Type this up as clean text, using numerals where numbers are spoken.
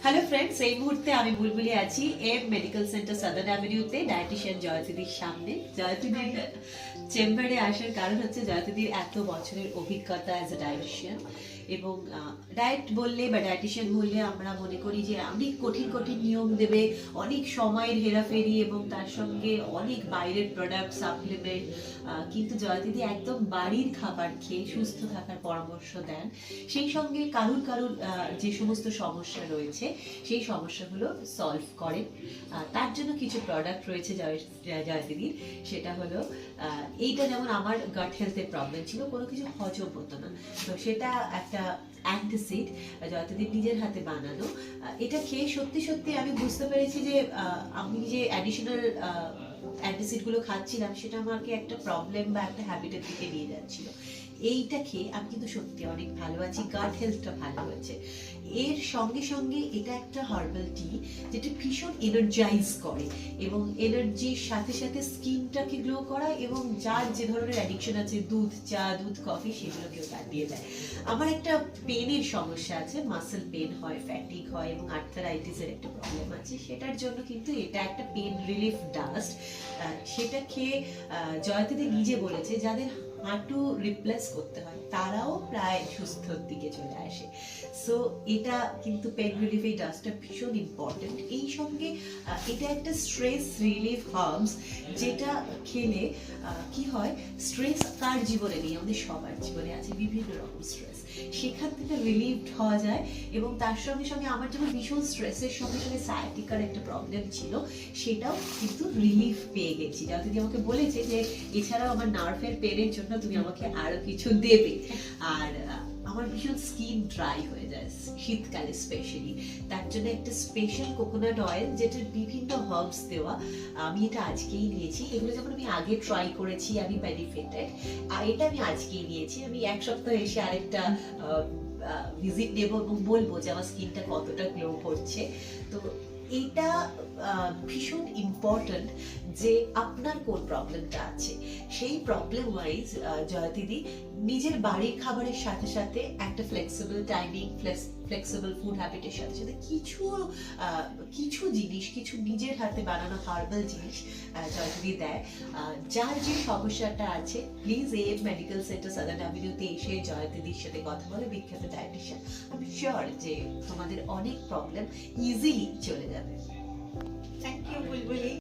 Hello friends, এই মুহূর্তে আমি বুলবুলি আছি এম মেডিকেল সেন্টার সাদার্ন অ্যাভিনিউতে ডায়েটিশিয়ান জয়তিদির সামনে। জয়তিদির চেম্বারে আসার কারণ হচ্ছে জয়তিদির এত বছরের অভিজ্ঞতা অ্যাজ এ ডায়েটিশিয়ান, এবং ডায়েট বললে বা ডায়েটিশিয়ান বললে আমরা মনে করি যে অনেক কঠিন কঠিন নিয়ম দেবে, অনেক সময়ের হেরাফেরি এবং তার সঙ্গে অনেক বাইরের প্রোডাক্ট সাপ্লিমেন্ট, কিন্তু জয়তিদি একদম বাড়ির খাবার খেয়ে সুস্থ থাকার পরামর্শ দেন। সেই সঙ্গে কারুর কারুর যে সমস্ত সমস্যা রয়েছে সেই সমস্যাগুলো সলভ করেন। তার জন্য কিছু প্রোডাক্ট রয়েছে জয়দিদির। সেটা হলো এইটা, যেমন আমার গাট হেলথের প্রবলেম ছিল, কোনো কিছু হজম হতো না, তো সেটা একটা অ্যান্টাসিড জয়দিদির নিজের হাতে বানানো। এটা খেয়ে সত্যি সত্যি আমি বুঝতে পেরেছি যে আমি যে অ্যাডিশনাল অ্যান্টাসিডগুলো খাচ্ছিলাম সেটা আমাকে একটা প্রবলেম বা একটা হ্যাবিটের দিকে নিয়ে যাচ্ছিল। এইটা খেয়ে আমি কিন্তু সত্যি অনেক ভালো আছি, গাট হেলথটা ভালো হয়েছে। এর সঙ্গে সঙ্গে এটা একটা হার্বাল টি যেটা ভীষণ এনার্জাইজ করে এবং এনার্জির সাথে সাথে স্কিনটাকে গ্লো করা, এবং যার যে ধরনের অ্যাডিকশন আছে দুধ চা দুধ কফি সেগুলোকেও কাটিয়ে দেয়। আমার একটা পেনের সমস্যা আছে, মাসেল পেন হয়, ফ্যাটিক হয় এবং আর্থারাইটিসের একটা প্রবলেম আছে, সেটার জন্য কিন্তু এটা একটা পেন রিলিফ ডাস্ট। সেটা খেয়ে জয়তিদি নিজে বলেছে যাদের হাঁটু রিপ্লেস করতে হয় তারাও প্রায় সুস্থর দিকে চলে আসে। সো এটা কিন্তু পেন রিলিফ, এই ডাস্টটা ভীষণ ইম্পর্টেন্ট। এই সঙ্গে এটা একটা স্ট্রেস রিলিফ হার্বস, যেটা খেলে কি হয়, স্ট্রেস কার জীবনে নেই, আমাদের সবার জীবনে আছে বিভিন্ন রকম স্ট্রেস, সেখান থেকে রিলিফড হওয়া যায়। এবং তার সঙ্গে সঙ্গে আমার যেমন ভীষণ স্ট্রেসের সঙ্গে সঙ্গে সায়াটিকার একটা প্রবলেম ছিল, সেটাও কিন্তু রিলিফ পেয়ে গেছি। যদি আমাকে বলেছে যে এছাড়াও আমার নার্ভের পেনের জন্য তুমি আমাকে আরো কিছু দেবে। আর আমার ভীষণ স্কিন ড্রাই হয়ে যায় শীতকালে স্পেশালি, তার জন্য একটা স্পেশাল কোকোনাট অয়েল যেটার বিভিন্ন হার্বস দেওয়া, আমি এটা আজকেই নিয়েছি। এগুলো যখন আমি আগে ট্রাই করেছি আমি বেনিফিটেড, আর এটা আমি আজকেই নিয়েছি। আমি এক সপ্তাহ এসে আরেকটা ভিজিট নেব এবং বলবো যে আমার স্কিনটা কতটা গ্লো করছে। তো এটা ভীষণ ইম্পর্ট্যান্ট যে আপনার কোন প্রবলেমটা আছে সেই প্রবলেম ওয়াইজ জয়তিদি নিজের বাড়ির খাবারের সাথে সাথে একটা ফ্লেক্সিবল টাইমিং, ফ্লেক্সিবল ফুড হ্যাবিটের সাথে সাথে কিছু জিনিস, কিছু নিজের হাতে বানানো হার্বাল জিনিস জয়তিদি দেয়। যার যে সমস্যাটা আছে please M medical centre southern অ্যাভিনিউতে এসে জয়তিদির সাথে কথা বলে, বিখ্যাত ডায়েটিশিয়ান। আমি শিওর যে তোমাদের অনেক প্রবলেম ইজিলি চলে যাবে। থ্যাংক ইউ বুলবুলি।